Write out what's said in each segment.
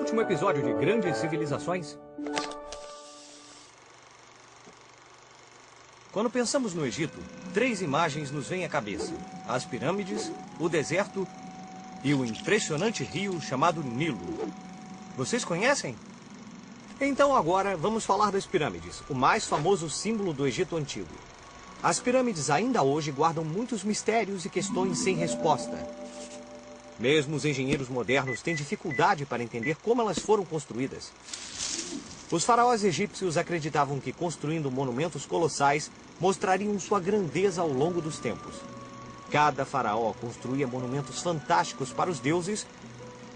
último episódio de Grandes Civilizações. Quando pensamos no Egito, 3 imagens nos vêm à cabeça: as pirâmides, o deserto e o impressionante rio chamado Nilo. Vocês conhecem? Então agora vamos falar das pirâmides, o mais famoso símbolo do Egito Antigo. As pirâmides ainda hoje guardam muitos mistérios e questões sem resposta. Mesmo os engenheiros modernos têm dificuldade para entender como elas foram construídas. Os faraós egípcios acreditavam que construindo monumentos colossais mostrariam sua grandeza ao longo dos tempos. Cada faraó construía monumentos fantásticos para os deuses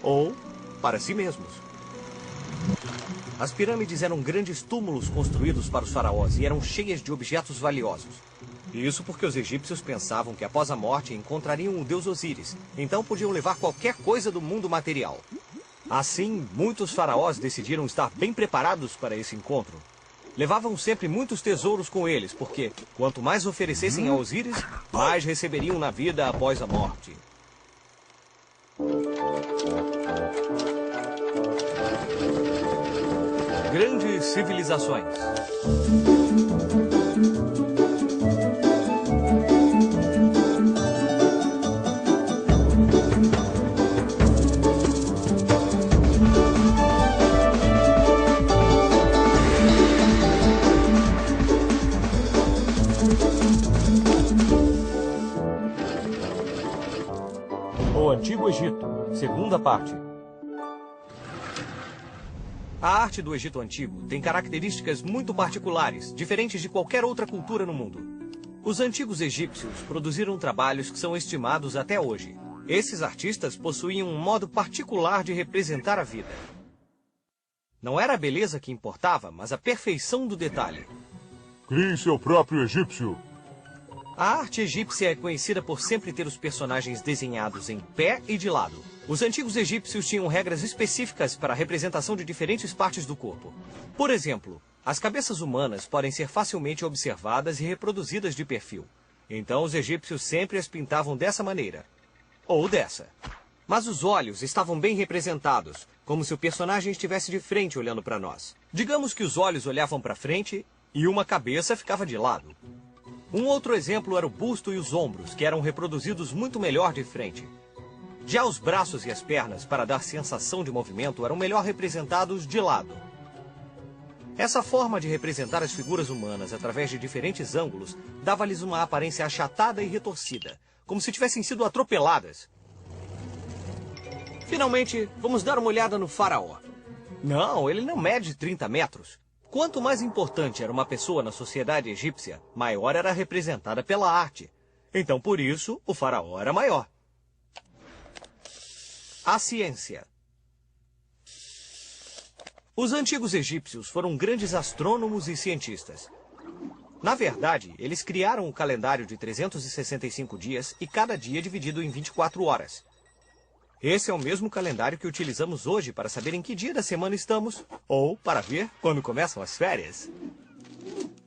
ou para si mesmos. As pirâmides eram grandes túmulos construídos para os faraós e eram cheias de objetos valiosos. Isso porque os egípcios pensavam que após a morte encontrariam o deus Osíris, então podiam levar qualquer coisa do mundo material. Assim, muitos faraós decidiram estar bem preparados para esse encontro. Levavam sempre muitos tesouros com eles, porque quanto mais oferecessem a Osíris, mais receberiam na vida após a morte. Grandes civilizações. O Antigo Egito, segunda parte. A arte do Egito Antigo tem características muito particulares, diferentes de qualquer outra cultura no mundo. Os antigos egípcios produziram trabalhos que são estimados até hoje. Esses artistas possuíam um modo particular de representar a vida. Não era a beleza que importava, mas a perfeição do detalhe. Crie seu próprio egípcio. A arte egípcia é conhecida por sempre ter os personagens desenhados em pé e de lado. Os antigos egípcios tinham regras específicas para a representação de diferentes partes do corpo. Por exemplo, as cabeças humanas podem ser facilmente observadas e reproduzidas de perfil. Então os egípcios sempre as pintavam dessa maneira. Ou dessa. Mas os olhos estavam bem representados, como se o personagem estivesse de frente olhando para nós. Digamos que os olhos olhavam para frente e uma cabeça ficava de lado. Um outro exemplo era o busto e os ombros, que eram reproduzidos muito melhor de frente. Já os braços e as pernas, para dar sensação de movimento, eram melhor representados de lado. Essa forma de representar as figuras humanas através de diferentes ângulos dava-lhes uma aparência achatada e retorcida, como se tivessem sido atropeladas. Finalmente, vamos dar uma olhada no faraó. Não, ele não mede 30 metros. Quanto mais importante era uma pessoa na sociedade egípcia, maior era representada pela arte. Então, por isso, o faraó era maior. A ciência. Os antigos egípcios foram grandes astrônomos e cientistas. Na verdade, eles criaram o calendário de 365 dias e cada dia dividido em 24 horas. Esse é o mesmo calendário que utilizamos hoje para saber em que dia da semana estamos, ou para ver quando começam as férias.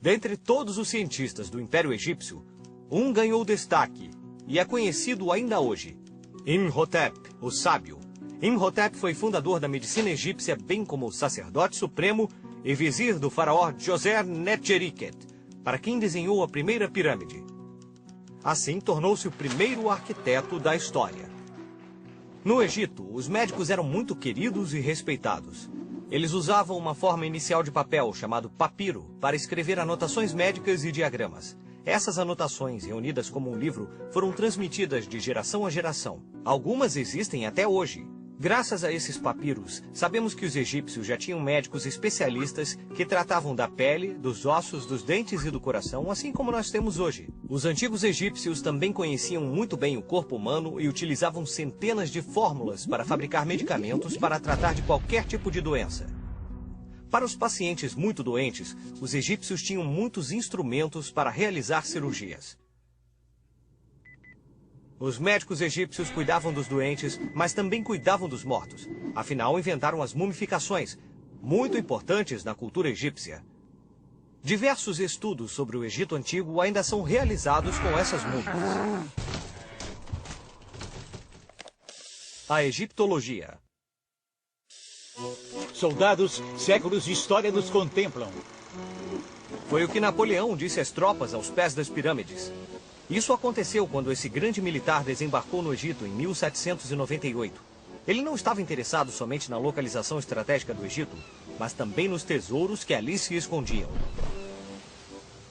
Dentre todos os cientistas do Império Egípcio, um ganhou destaque e é conhecido ainda hoje: Imhotep, o sábio. Imhotep foi fundador da medicina egípcia, bem como o sacerdote supremo e vizir do faraó Djoser-Netjeriket, para quem desenhou a primeira pirâmide. Assim, tornou-se o primeiro arquiteto da história. No Egito, os médicos eram muito queridos e respeitados. Eles usavam uma forma inicial de papel, chamado papiro, para escrever anotações médicas e diagramas. Essas anotações, reunidas como um livro, foram transmitidas de geração a geração. Algumas existem até hoje. Graças a esses papiros, sabemos que os egípcios já tinham médicos especialistas que tratavam da pele, dos ossos, dos dentes e do coração, assim como nós temos hoje. Os antigos egípcios também conheciam muito bem o corpo humano e utilizavam centenas de fórmulas para fabricar medicamentos para tratar de qualquer tipo de doença. Para os pacientes muito doentes, os egípcios tinham muitos instrumentos para realizar cirurgias. Os médicos egípcios cuidavam dos doentes, mas também cuidavam dos mortos. Afinal, inventaram as mumificações, muito importantes na cultura egípcia. Diversos estudos sobre o Egito Antigo ainda são realizados com essas múmias. A egiptologia. Soldados, séculos de história nos contemplam. Foi o que Napoleão disse às tropas aos pés das pirâmides. Isso aconteceu quando esse grande militar desembarcou no Egito em 1798. Ele não estava interessado somente na localização estratégica do Egito, mas também nos tesouros que ali se escondiam.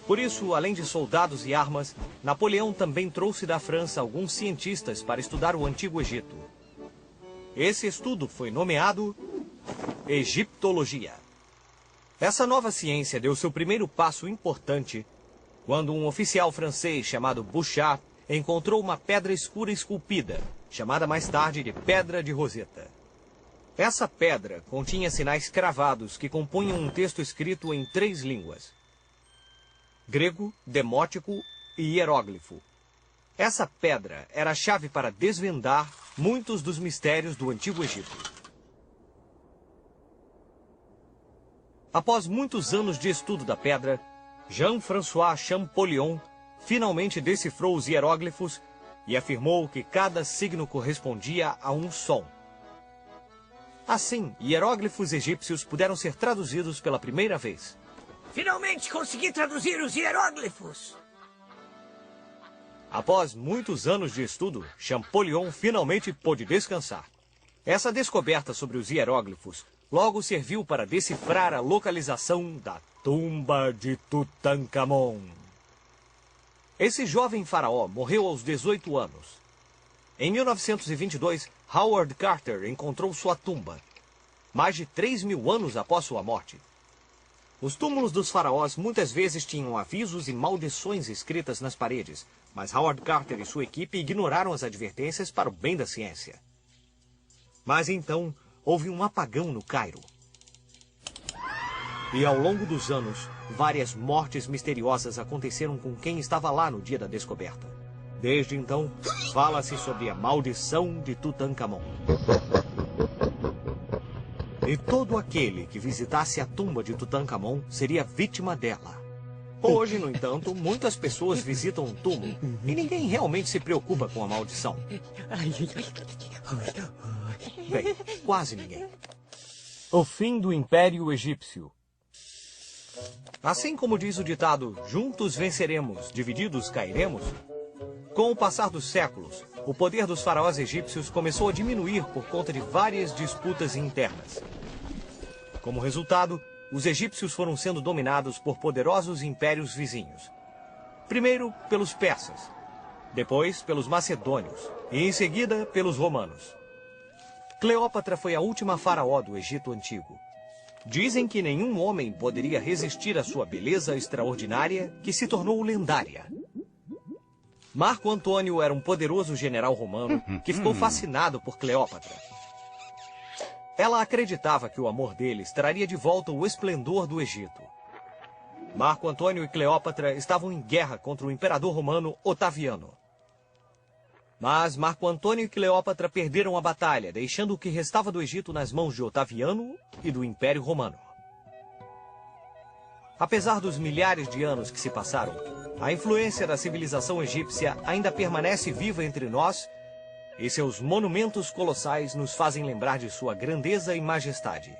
Por isso, além de soldados e armas, Napoleão também trouxe da França alguns cientistas para estudar o Antigo Egito. Esse estudo foi nomeado Egiptologia. Essa nova ciência deu seu primeiro passo importante quando um oficial francês chamado Bouchard encontrou uma pedra escura esculpida, chamada mais tarde de Pedra de Roseta. Essa pedra continha sinais cravados que compunham um texto escrito em 3 línguas: grego, demótico e hieróglifo. Essa pedra era a chave para desvendar muitos dos mistérios do Antigo Egito. Após muitos anos de estudo da pedra, Jean-François Champollion finalmente decifrou os hieróglifos e afirmou que cada signo correspondia a um som. Assim, hieróglifos egípcios puderam ser traduzidos pela primeira vez. Finalmente consegui traduzir os hieróglifos! Após muitos anos de estudo, Champollion finalmente pôde descansar. Essa descoberta sobre os hieróglifos logo serviu para decifrar a localização da tumba de Tutankhamon. Esse jovem faraó morreu aos 18 anos. Em 1922, Howard Carter encontrou sua tumba, mais de 3.000 anos após sua morte. Os túmulos dos faraós muitas vezes tinham avisos e maldições escritas nas paredes, mas Howard Carter e sua equipe ignoraram as advertências para o bem da ciência. Mas então, houve um apagão no Cairo. E ao longo dos anos, várias mortes misteriosas aconteceram com quem estava lá no dia da descoberta. Desde então, fala-se sobre a maldição de Tutankhamon. E todo aquele que visitasse a tumba de Tutankhamon seria vítima dela. Hoje, no entanto, muitas pessoas visitam o túmulo e ninguém realmente se preocupa com a maldição. Bem, quase ninguém. O fim do Império Egípcio. Assim como diz o ditado, juntos venceremos, divididos cairemos, com o passar dos séculos, o poder dos faraós egípcios começou a diminuir por conta de várias disputas internas. Como resultado, os egípcios foram sendo dominados por poderosos impérios vizinhos. Primeiro pelos persas, depois pelos macedônios e em seguida pelos romanos. Cleópatra foi a última faraó do Egito Antigo. Dizem que nenhum homem poderia resistir à sua beleza extraordinária, que se tornou lendária. Marco Antônio era um poderoso general romano que ficou fascinado por Cleópatra. Ela acreditava que o amor deles traria de volta o esplendor do Egito. Marco Antônio e Cleópatra estavam em guerra contra o imperador romano Otaviano. Mas Marco Antônio e Cleópatra perderam a batalha, deixando o que restava do Egito nas mãos de Otaviano e do Império Romano. Apesar dos milhares de anos que se passaram, a influência da civilização egípcia ainda permanece viva entre nós e seus monumentos colossais nos fazem lembrar de sua grandeza e majestade.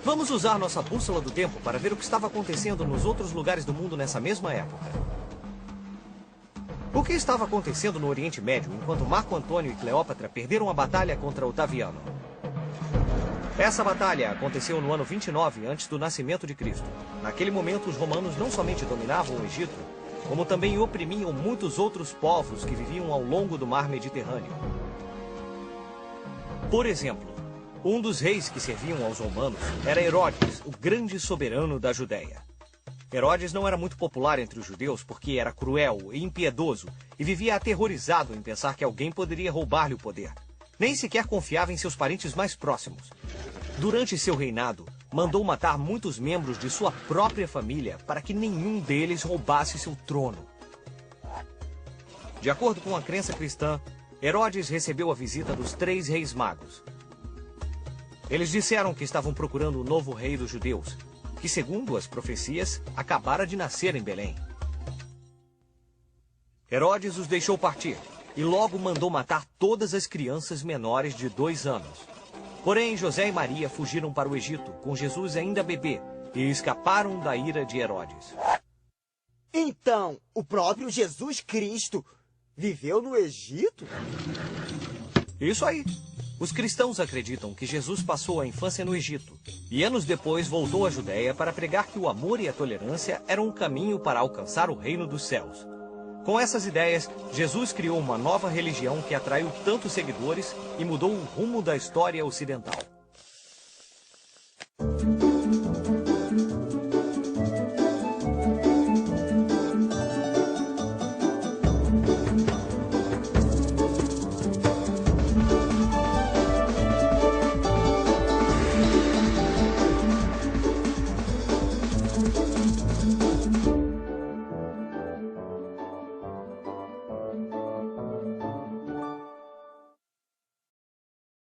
Vamos usar nossa bússola do tempo para ver o que estava acontecendo nos outros lugares do mundo nessa mesma época. O que estava acontecendo no Oriente Médio enquanto Marco Antônio e Cleópatra perderam a batalha contra Otaviano? Essa batalha aconteceu no ano 29 antes do nascimento de Cristo. Naquele momento, os romanos não somente dominavam o Egito, como também oprimiam muitos outros povos que viviam ao longo do mar Mediterrâneo. Por exemplo, um dos reis que serviam aos romanos era Herodes, o grande soberano da Judéia. Herodes não era muito popular entre os judeus porque era cruel e impiedoso e vivia aterrorizado em pensar que alguém poderia roubar-lhe o poder. Nem sequer confiava em seus parentes mais próximos. Durante seu reinado, mandou matar muitos membros de sua própria família para que nenhum deles roubasse seu trono. De acordo com a crença cristã, Herodes recebeu a visita dos 3 reis magos. Eles disseram que estavam procurando o novo rei dos judeus, que, segundo as profecias, acabara de nascer em Belém. Herodes os deixou partir e logo mandou matar todas as crianças menores de 2 anos. Porém, José e Maria fugiram para o Egito, com Jesus ainda bebê, e escaparam da ira de Herodes. Então, o próprio Jesus Cristo viveu no Egito? Isso aí. Os cristãos acreditam que Jesus passou a infância no Egito e anos depois voltou à Judéia para pregar que o amor e a tolerância eram um caminho para alcançar o reino dos céus. Com essas ideias, Jesus criou uma nova religião que atraiu tantos seguidores e mudou o rumo da história ocidental.